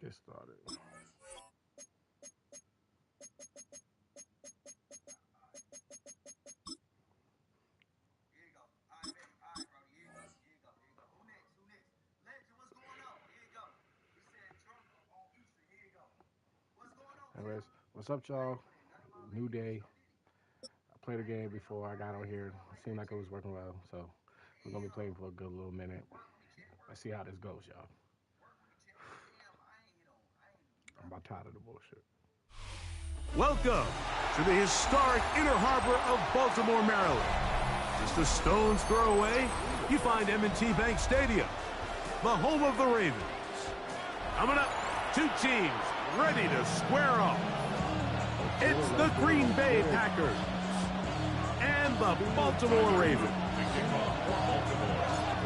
this started. Anyways, what's up, y'all? New day. I played a game before I got on here. It seemed like it was working well, so we're gonna be playing for a good little minute. Let's see how this goes, y'all. I'm about tired of the bullshit. Welcome to the historic Inner Harbor of Baltimore, Maryland. Just a stone's throw away, you find M&T Bank Stadium, the home of the Ravens. Coming up, two teams ready to square off. It's the Green Bay Packers and the Baltimore Ravens.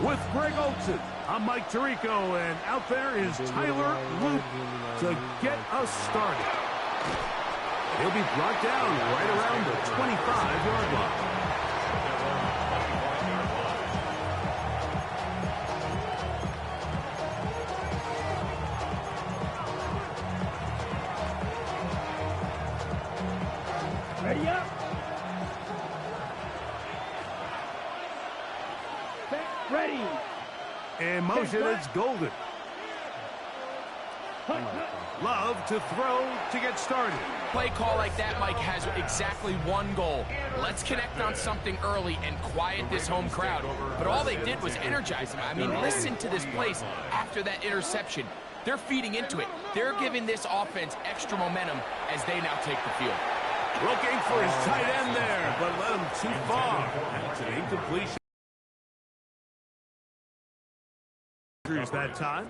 With Greg Olson, I'm Mike Tirico, and out there is Tyler Loop to get us started. He'll be brought down right around the 25-yard line. Ready up. Set, ready. In motion, it's Golden. Love to throw to get started. Play call like that, Mike, has exactly one goal. Let's connect on something early and quiet this home crowd. But all they did was energize them. I mean, listen to this place after that interception. They're feeding into it. They're giving this offense extra momentum as they now take the field. Looking for his tight end there, but let him too far. That's an incompletion. That time.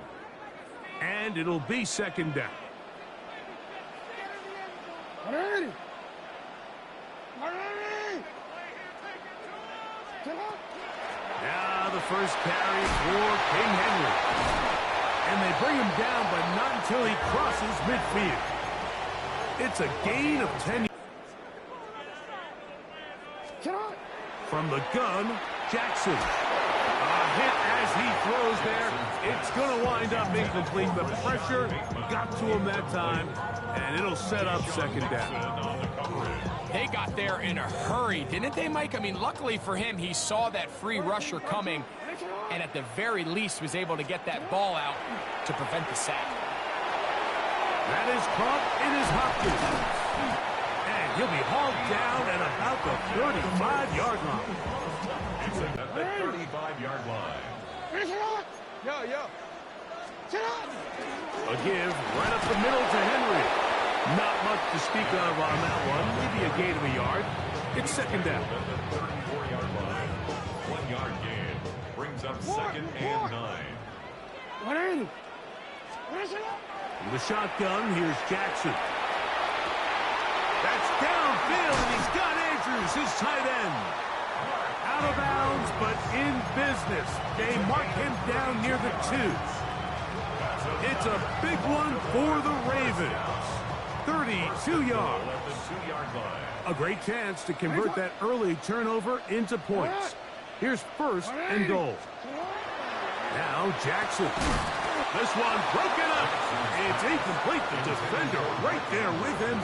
And it'll be second down. Now the first carry for King Henry. And they bring him down, but not until he crosses midfield. It's a gain of 10. From the gun, Jackson. A hit as he throws there. It's going to wind up incomplete. The pressure got to him that time, and it'll set up second down. They got there in a hurry, didn't they, Mike? I mean, luckily for him, he saw that free rusher coming, and at the very least was able to get that ball out to prevent the sack. That is caught in his Hopkins. And he'll be hauled down at about the 35-yard line. It's at the 35-yard line. Yo. A give right up the middle to Henry. Not much to speak of on that one. Maybe a gain of a yard. It's second down. At the 34-yard line. 1 yard gain. Brings up second and 9. From the shotgun, here's Jackson. That's downfield, and he's got Andrews, his tight end. Out of bounds, but in business. They mark him down near the 2. It's a big one for the Ravens. 32 yards. A great chance to convert that early turnover into points. Here's first and goal. Now Jackson. This one broken up. It's incomplete. The defender right there with him.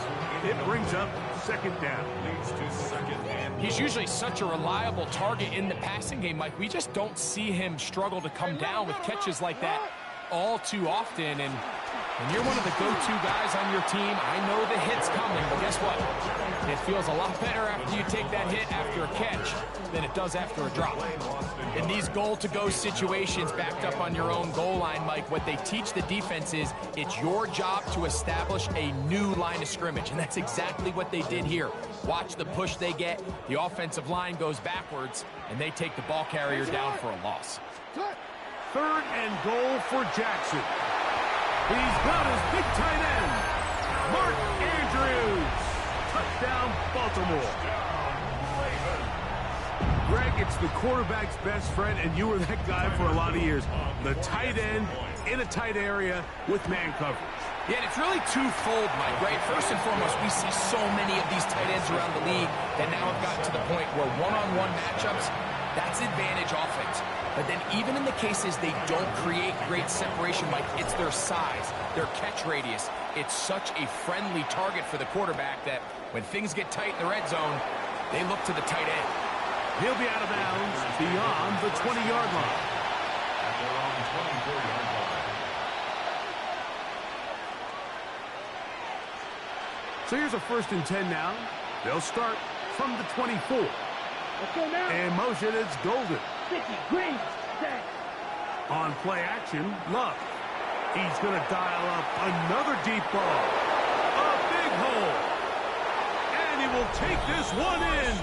It brings up second down. Leads to second and He's usually such a reliable target in the passing game, Mike. We just don't see him struggle to come down with catches like that all too often. And when you're one of the go-to guys on your team, I know the hit's coming, but guess what? It feels a lot better after you take that hit after a catch than it does after a drop. In these goal-to-go situations backed up on your own goal line, Mike, what they teach the defense is it's your job to establish a new line of scrimmage, and that's exactly what they did here. Watch the push they get. The offensive line goes backwards, and they take the ball carrier down for a loss. Third and goal for Jackson. He's got his big tight end, Mark Andrews. Touchdown, Baltimore. Greg, it's the quarterback's best friend, and you were that guy for a lot of years. The tight end in a tight area with man coverage. Yeah, and it's really twofold, Mike, right? First and foremost, we see so many of these tight ends around the league that now have gotten to the point where one-on-one matchups That's advantage offense. But then even in the cases they don't create great separation, Mike, it's their size, their catch radius. It's such a friendly target for the quarterback that when things get tight in the red zone, they look to the tight end. He'll be out of bounds beyond the 20-yard line. At their own 24-yard line. So here's a 1st and 10 now. They'll start from the 24. Let's go now. In motion, it's Golden. 50, green, set. On play action, Love. He's going to dial up another deep ball. A big hole. And he will take this one in.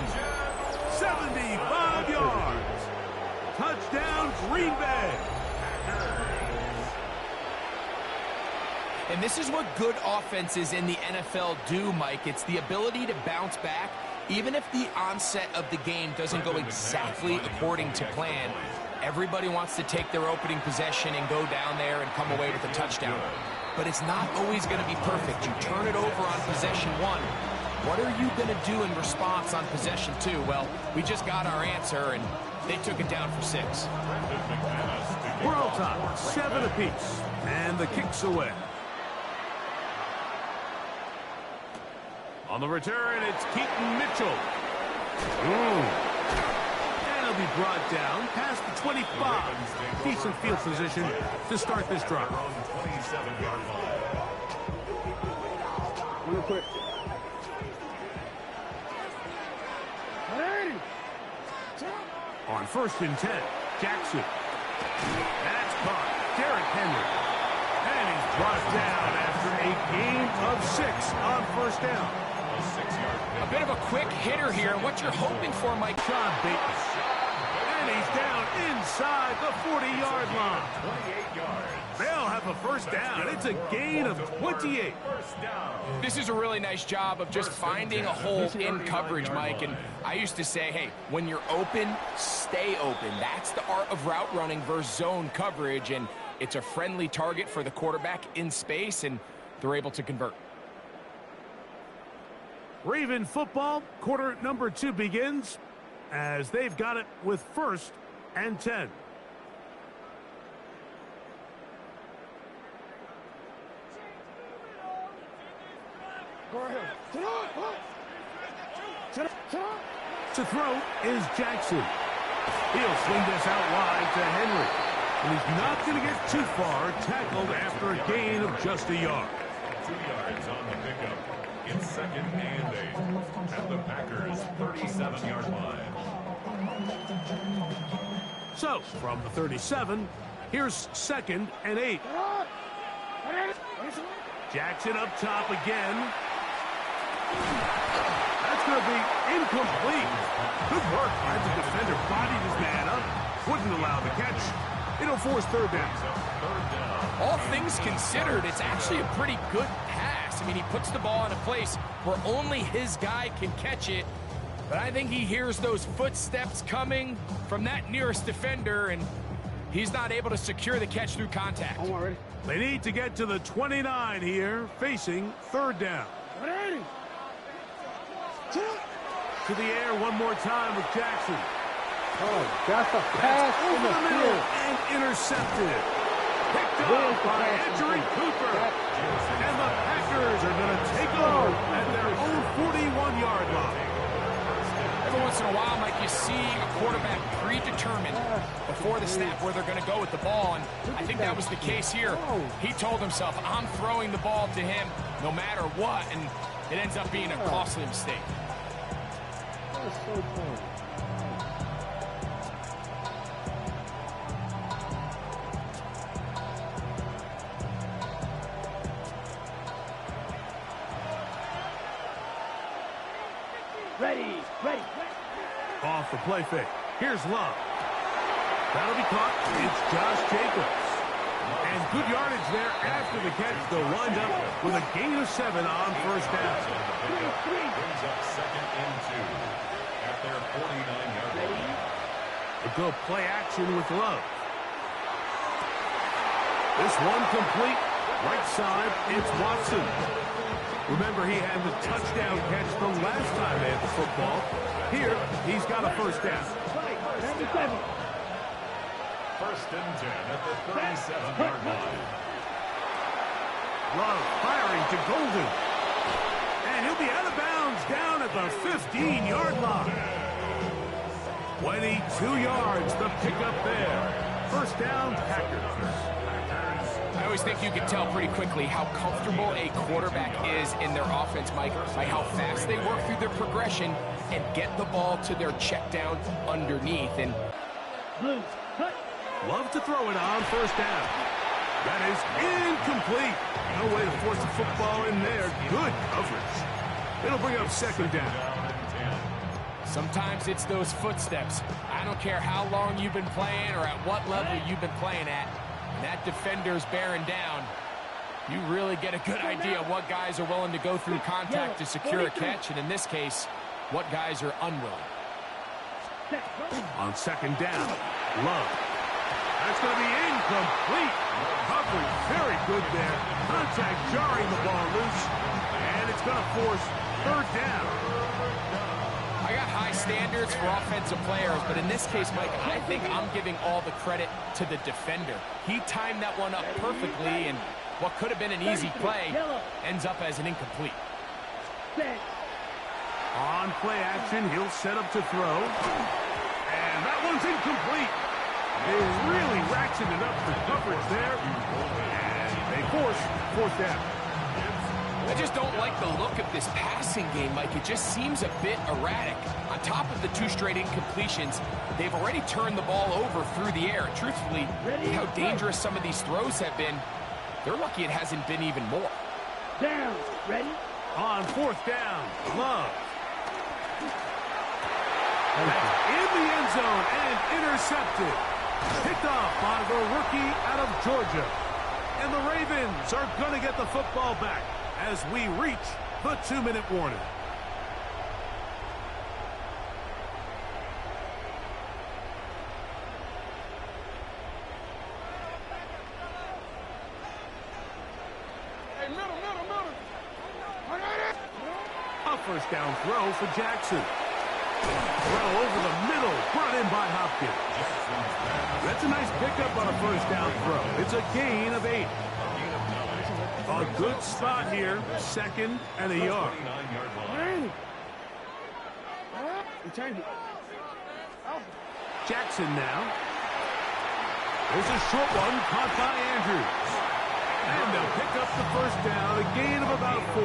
75 yards. Touchdown, Green Bay. And this is what good offenses in the NFL do, Mike. It's the ability to bounce back, even if the onset of the game doesn't go exactly according to plan. Everybody wants to take their opening possession and go down there and come away with a touchdown. But it's not always going to be perfect. You turn it over on possession 1. What are you going to do in response on possession 2? Well, we just got our answer, and they took it down for 6. We're all top, 7 apiece. And the kick's away. On the return, it's Keaton Mitchell. And he'll be brought down past the 25. Decent field position to start this drive. Real quick. On 1st and 10, Jackson. That's caught. Derrick Henry. And he's brought down after a gain of 6 on 1st down. A bit of a quick hitter here. What you're hoping for, Mike. Sean Bates. And he's down inside the 40-yard line. 28 yards. They'll have a 1st down. It's a gain of 28. This is a really nice job of just finding a hole in coverage, Mike. And I used to say, hey, when you're open, stay open. That's the art of route running versus zone coverage. And it's a friendly target for the quarterback in space, and they're able to convert. Raven football, quarter number 2 begins as they've got it with 1st and 10. To throw is Jackson. He'll swing this out wide to Henry. And he's not going to get too far, tackled after a gain of just a yard. 2 yards on the pickup. It's 2nd and 8 at the Packers' 37-yard line. So, from the 37, here's 2nd and 8. Jackson up top again. That's going to be incomplete. Good work by the defender. Bodied his man up. Wouldn't allow the catch. It'll force 3rd down. All things considered, it's actually a pretty good pass. I mean, he puts the ball in a place where only his guy can catch it. But I think he hears those footsteps coming from that nearest defender, and he's not able to secure the catch through contact. They need to get to the 29 here, facing 3rd down. To the air one more time with Jackson. Oh, that's a pass in Over the the middle field. and intercepted. Picked up by Andrew Cooper. And the Packers are going to take over at their own 41-yard line. Every once in a while, Mike, you see a quarterback predetermined before the snap where they're going to go with the ball, and I think that was the case here. He told himself, I'm throwing the ball to him no matter what, and it ends up being a costly mistake. That's so cool. Ready. Off the play fake. Here's Love. That'll be caught. It's Josh Jacobs. And good yardage there after the catch. They'll wind up with a gain of 7 on 1st down. Brings up 2nd and 2 at their 49-yard line. They go play action with Love. This one complete. Right side, it's Watson. Remember, he had the touchdown catch the last time they had the football. Here, he's got a 1st down. 97. First and 10 at the 37-yard line. Love firing to Golden. And he'll be out of bounds down at the 15-yard line. 22 yards, the pickup there. First down, Packers. I always think you can tell pretty quickly how comfortable a quarterback is in their offense, Mike, by how fast they work through their progression and get the ball to their check down underneath. And Blue, cut. Love to throw it on first down. That is incomplete. No way to force the football in there. Good coverage. It'll bring up second down. sometimes it's those footsteps. I don't care how long you've been playing or at what level you've been playing at. When that defender's bearing down, you really get a good idea of what guys are willing to go through contact to secure a catch, and in this case, what guys are unwilling. On second down, Love. That's going to be incomplete. Coverage very good there. Contact jarring the ball loose, and it's going to force third down. I got high standards for offensive players, but in this case, Mike, I think I'm giving all the credit to the defender. He timed that one up perfectly, and what could have been an easy play ends up as an incomplete. On play action, he'll set up to throw. And that one's incomplete. They really ratcheted up the coverage there. And they force fourth down. I just don't like the look of this passing game, Mike. It just seems a bit erratic. On top of the 2 straight incompletions, they've already turned the ball over through the air. Truthfully, how dangerous some of these throws have been, they're lucky it hasn't been even more. Down. Ready? On fourth down, Love. That's in the end zone and intercepted. Picked off by the rookie out of Georgia. And the Ravens are going to get the football back as we reach the 2-minute warning. A first down throw for Jackson. Throw over the middle, brought in by Hopkins. That's a nice pickup on a first down throw. It's a gain of 8. A good spot here, second and a yard. Jackson now. There's a short one caught by Andrews. And they'll pick up the first down, a gain of about 4.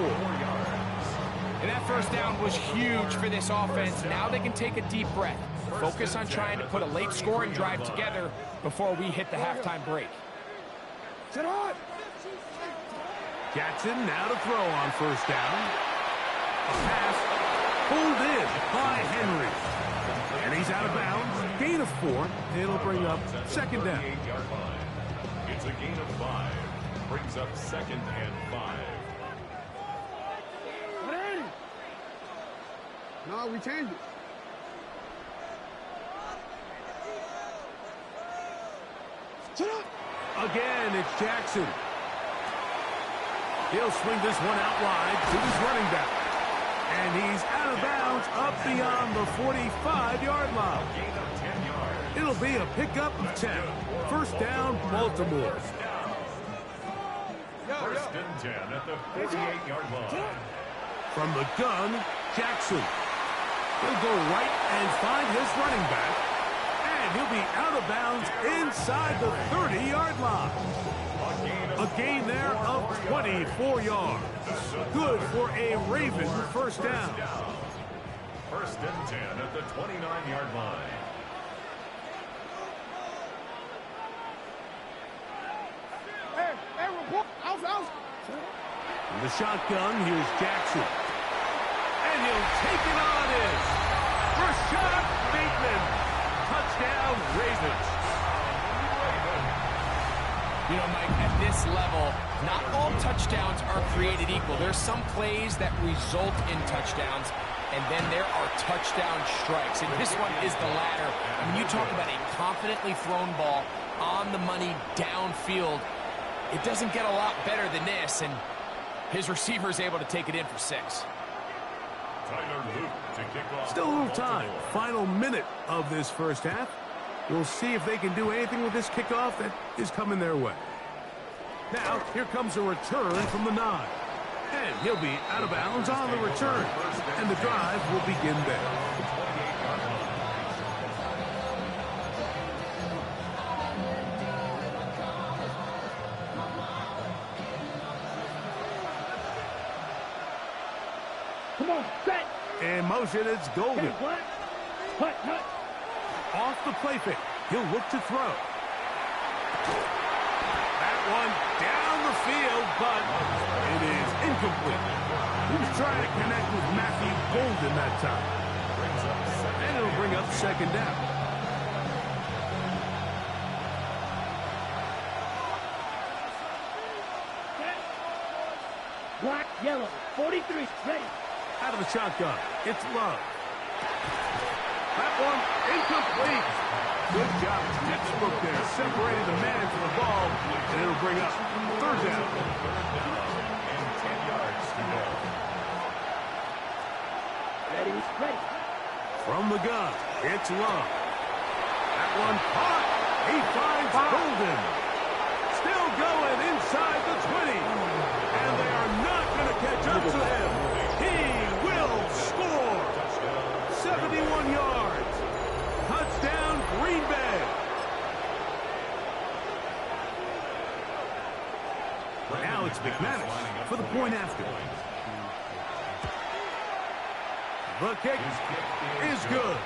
And that first down was huge for this offense. Now they can take a deep breath. Focus on trying to put a late scoring drive together before we hit the halftime break. Jackson now to throw on first down. A pass pulled in by Henry. And he's out of bounds. Gain of 4. It'll bring up second down. It's a gain of 5. Brings up second and 5. No, we changed it. Again, it's Jackson. He'll swing this one out wide to his running back. And he's out of bounds up beyond the 45-yard line. It'll be a pickup of 10. First down, Baltimore. First and 10 at the 48-yard line. From the gun, Jackson. He'll go right and find his running back. And he'll be out of bounds inside the 30-yard line. A gain there of 24 yards. Good for a Raven first down. First and 10 at the 29-yard line. In the shotgun, here's Jackson. And he'll take it on in. Rashad Bateman. Touchdown, Ravens. You know, Mike, at this level, not all touchdowns are created equal. There's some plays that result in touchdowns, and then there are touchdown strikes. And this one is the latter. When you talk about a confidently thrown ball on the money downfield, it doesn't get a lot better than this, and his receiver is able to take it in for 6. Still a little time. Final minute of this first half. We'll see if they can do anything with this kickoff that is coming their way. Now, here comes a return from the 9. And he'll be out of bounds on the return. And the drive will begin there. Come on, set. In motion, it's Golden. Hut, hut. Off the play fake. He'll look to throw. That one down the field, but it is incomplete. He was trying to connect with Matthew Golden that time. And it'll bring up second down. Black, yellow, 43, ready. Out of the shotgun, it's Love. That one incomplete. Good job. Textbook there, separating the man from the ball, and it'll bring up third down. And 10 yards to go. Ready, ready. From the gun, it's Love. That one caught. He finds Golden. Still going inside the 20. And they are not going to catch up to him. He will score. 71 yards. Touchdown, Green Bay. Now it's McManus for the point after. The kick is good.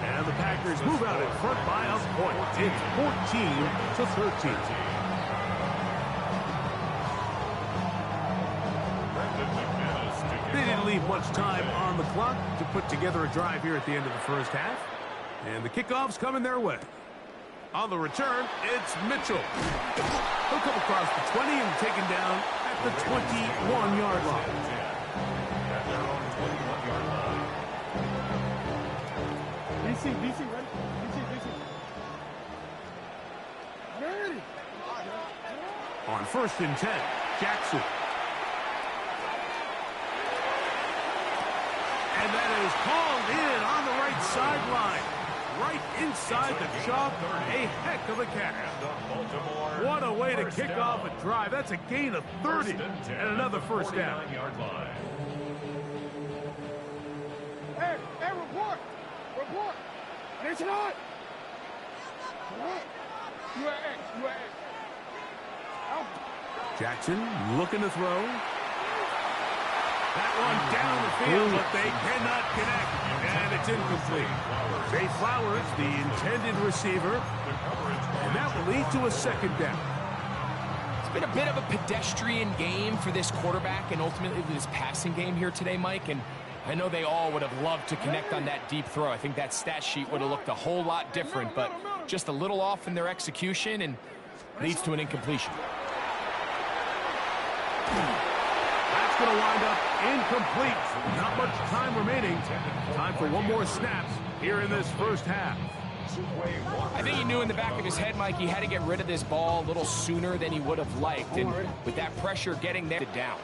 And the Packers move out in front by a point. It's 14-13. They didn't leave much time on the clock to put together a drive here at the end of the first half. And the kickoff's coming their way. On the return, it's Mitchell. He'll come across the 20 and taken down at the 21-yard line. At their own 21-yard line. BC, ready? BC. Ready. On 1st and 10, Jackson. And that is called in on the right sideline. Right inside the chalk. A heck of a catch. What a way to kick off a drive. That's a gain of 30 and another first down. Hey, report. Attention on. UAX. Out. Jackson looking to throw. That one down the field, but they cannot connect, and it's incomplete. Zay Flowers, the intended receiver, and that will lead to a second down. It's been a bit of a pedestrian game for this quarterback and ultimately this passing game here today, Mike, and I know they all would have loved to connect on that deep throw. I think that stat sheet would have looked a whole lot different, but just a little off in their execution and leads to an incompletion. That's going to wind up incomplete. Not much time remaining. Time for one more snap here in this first half. I think he knew in the back of his head, Mike, he had to get rid of this ball a little sooner than he would have liked. And with that pressure getting there down.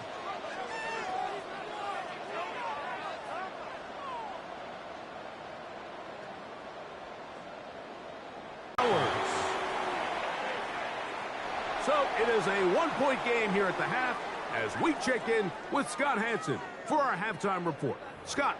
So it is a one-point game here at the half as we check in with Scott Hansen for our halftime report. Scott.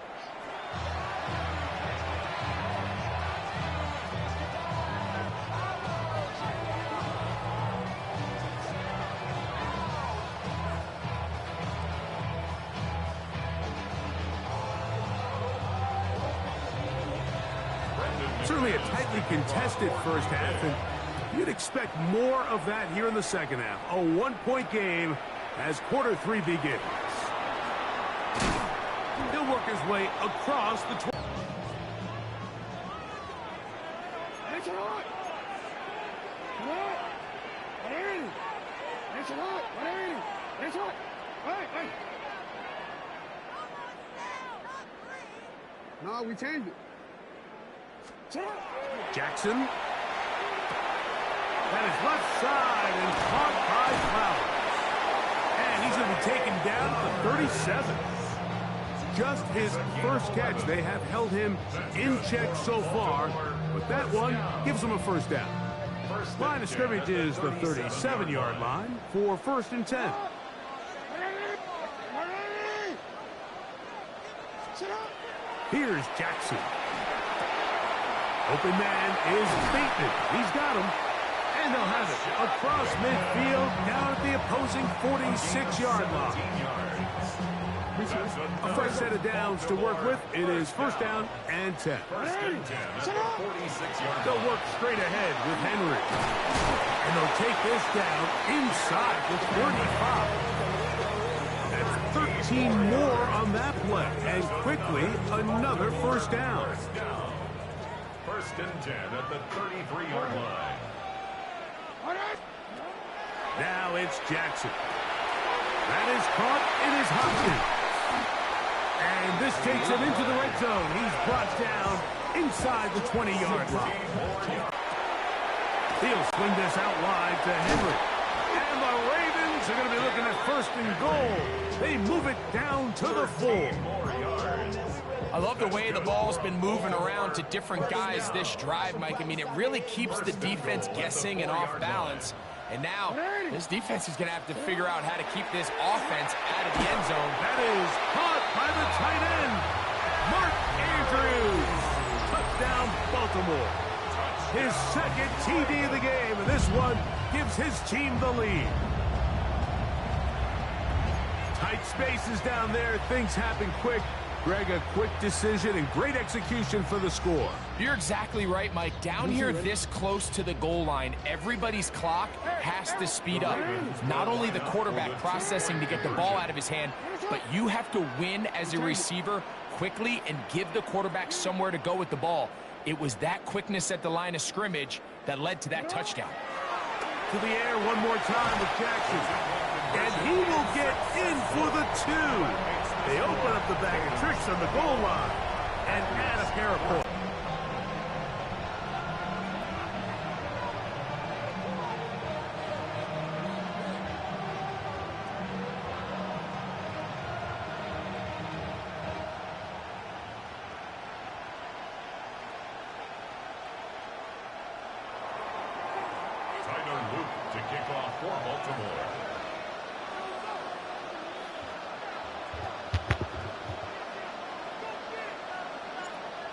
Certainly a tightly contested first half, and you'd expect more of that here in the second half. A one-point game as quarter three begins. He'll work his way across the 20. No, we changed it. Jackson. That is left side and caught by Flowers. And he's going to be taken down at the 37. just his first catch. They have held him in check so far, but that one gives him a first down. Line of scrimmage is the 37-yard line for 1st and 10. Here's Jackson. Open man is Bateman. He's got him. And they'll have it across midfield down at the opposing 46-yard line. A fresh set of downs to work with. It is 1st down and 10. They'll work straight ahead with Henry. And they'll take this down inside the 35. That's 13 more on that play. And quickly, another 1st down. 1st and 10 at the 33-yard line. Now it's Jackson. That is caught. It is Hopkins. And this takes him into the red zone. He's brought down inside the 20-yard line. He'll swing this out wide to Henry. And the Ravens are going to be looking at 1st and goal. They move it down to the 4. I love the way the ball's been moving around to different guys this drive, Mike. I mean, it really keeps the defense guessing and off balance. And now, this defense is going to have to figure out how to keep this offense out of the end zone. That is caught by the tight end, Mark Andrews. Touchdown, Baltimore. His 2nd TD of the game, and this one gives his team the lead. Tight spaces down there. Things happen quick. Greg, a quick decision and great execution for the score. You're exactly right, Mike. Down here this close to the goal line, everybody's clock has to speed up. Not only the quarterback processing to get the ball out of his hand, but you have to win as a receiver quickly and give the quarterback somewhere to go with the ball. It was that quickness at the line of scrimmage that led to that touchdown. To the air one more time with Jackson. And he will get in for the 2. They open up the bag of tricks on the goal line and add a pair of points. Tyler Luke to kick off for Baltimore.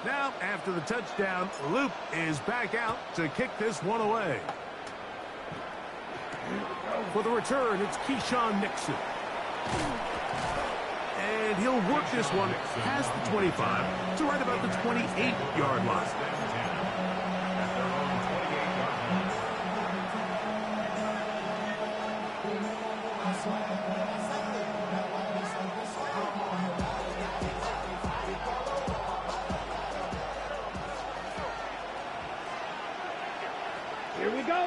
Now, after the touchdown, Luke is back out to kick this one away. For the return, it's Keyshawn Nixon. And he'll work this one past the 25 to right about the 28-yard line. Here we go.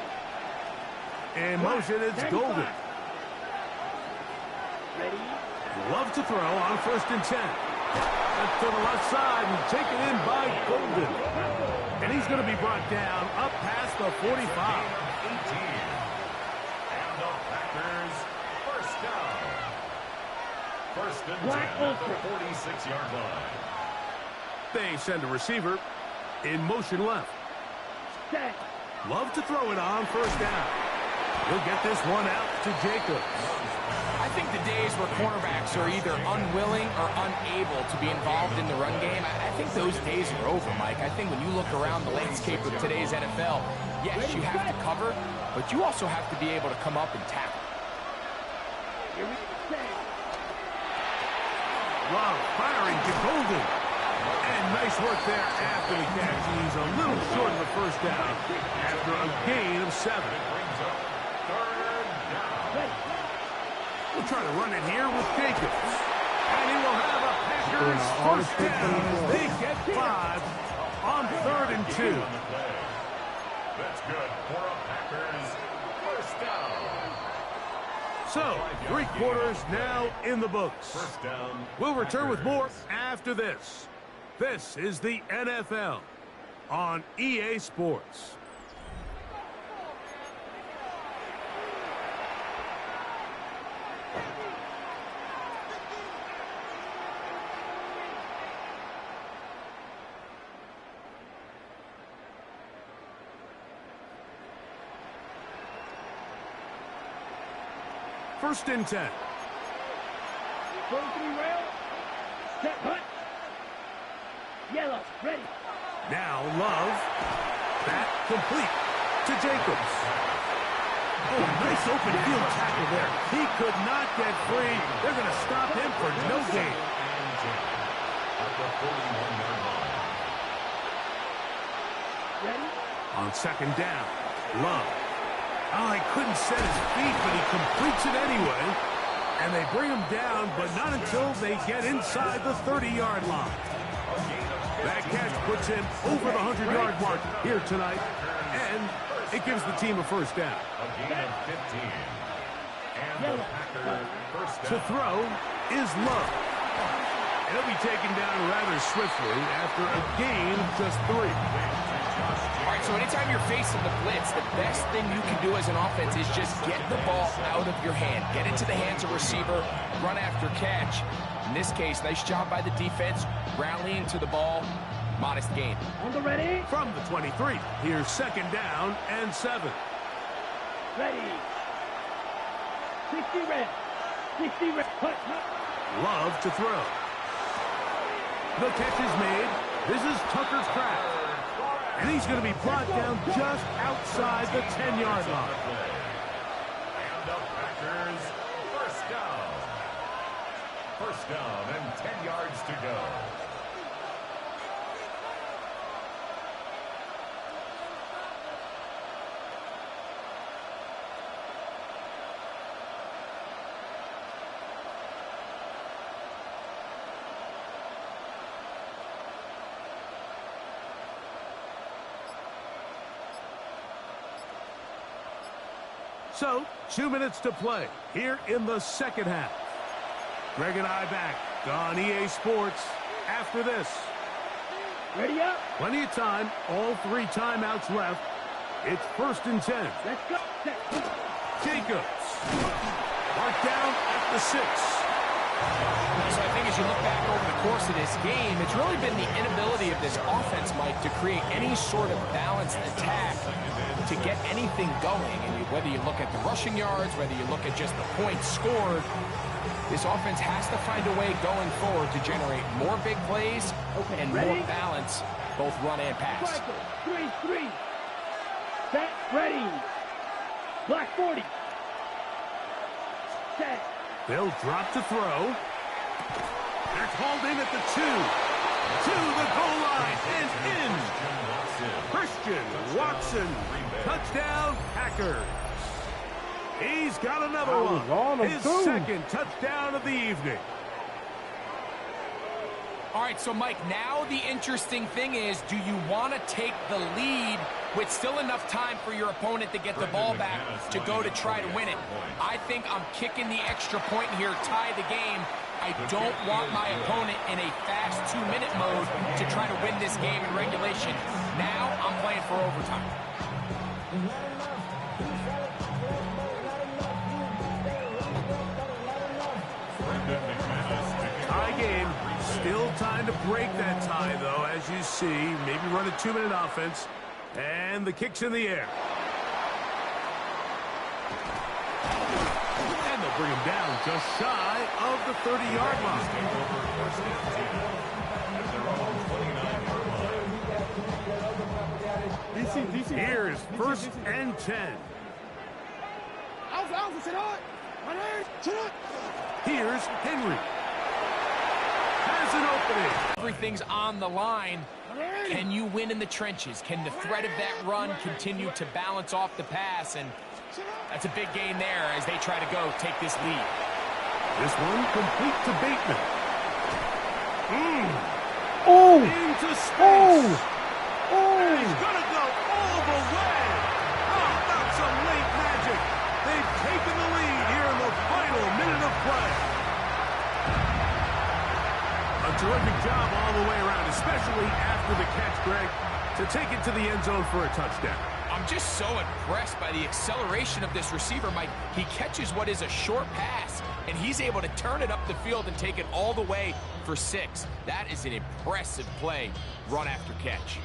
In motion, it's Golden. Ready? Love to throw on 1st and 10. That's to the left side and taken in by Golden. And he's going to be brought down up past the 45. 18. And the Packers, 1st down. 1st and 10 at the 46-yard line. They send a receiver in motion left. Set. Love to throw it on 1st down. He'll get this one out to Jacobs. I think the days where cornerbacks are either unwilling or unable to be involved in the run game, I think those days are over, Mike. I think when you look around the landscape of today's NFL, yes, you have to cover, but you also have to be able to come up and tackle. Here we go. Love firing to Golden. And nice work there after the catch. He's a little short of the 1st down after a gain of 7. Brings up 3rd down. We'll try to run it here with Jacobs. And he will have a Packers 1st down. They get 5 on 3rd and 2. That's good for a Packers 1st down. So, 3 quarters now in the books. 1st down. We'll return with more after this. This is the NFL on EA Sports. 1st and 10. Going 3 rail. Set hut. Yellow. Ready. Now Love. That complete to Jacobs. Oh, nice open field tackle there. He could not get free. They're going to stop him for no gain. At the 41-yard line. Ready. On 2nd down, Love. Oh, he couldn't set his feet, but he completes it anyway. And they bring him down, but not until they get inside the 30-yard line. That catch puts him over the 100-yard mark here tonight, and it gives the team a 1st down. A gain of 15. And the Packers first To down. throw is Love. He'll be taken down rather swiftly after a gain of just 3. All right, so anytime you're facing the blitz, the best thing you can do as an offense is just get the ball out of your hand. Get into the hands of receiver, run after catch. In this case, nice job by the defense, rallying to the ball. Modest gain. On the ready. From the 23, here's 2nd down and 7. Ready. 60 red. 60 red. Hut, hut. Love to throw. The catch is made. This is Tucker's crack. And he's going to be brought down just outside the 10-yard line. And the Packers first down. First down and 10 yards to go. So, 2 minutes to play here in the 2nd half. Greg and I back on EA Sports after this. Ready up. Plenty of time, all 3 timeouts left. It's 1st and 10. Let's go. Set. Jacobs. Marked down at the 6. So I think as you look back over the course of this game, it's really been the inability of this offense, Mike, to create any sort of balanced attack to get anything going. And whether you look at the rushing yards, whether you look at just the points scored, this offense has to find a way going forward to generate more big plays and more balance, both run and pass. 3-3. Set. Ready. Black 40. Set. They'll drop to throw. They're called in at the 2. To the goal line and in. Christian Watson. Touchdown, Packers. He's got another one. His 2nd touchdown of the evening. All right, so Mike, now the interesting thing is, do you want to take the lead with still enough time for your opponent to get the ball back to go to try to win it? I think I'm kicking the extra point here, tie the game. I don't want my opponent in a fast 2-minute mode to try to win this game in regulation. Now I'm playing for overtime. Tie game. Still time to break that tie, though, as you see. Maybe run a 2-minute offense. And the kick's in the air. And they'll bring him down just shy of the 30-yard line. Here's 1st and 10. Here's Henry. Has an opening. Everything's on the line. Can you win in the trenches? Can the threat of that run continue to balance off the pass? And that's a big gain there as they try to go take this lead. This one complete to Bateman. Oh! Into space. Oh! And he's going to go all the way. How about some late magic? They've taken the lead here in the final minute of play. A terrific job all the way around, especially after the catch, Greg, to take it to the end zone for a touchdown. I'm just so impressed by the acceleration of this receiver, Mike. He catches what is a short pass, and he's able to turn it up the field and take it all the way for 6. That is an impressive play, run after catch.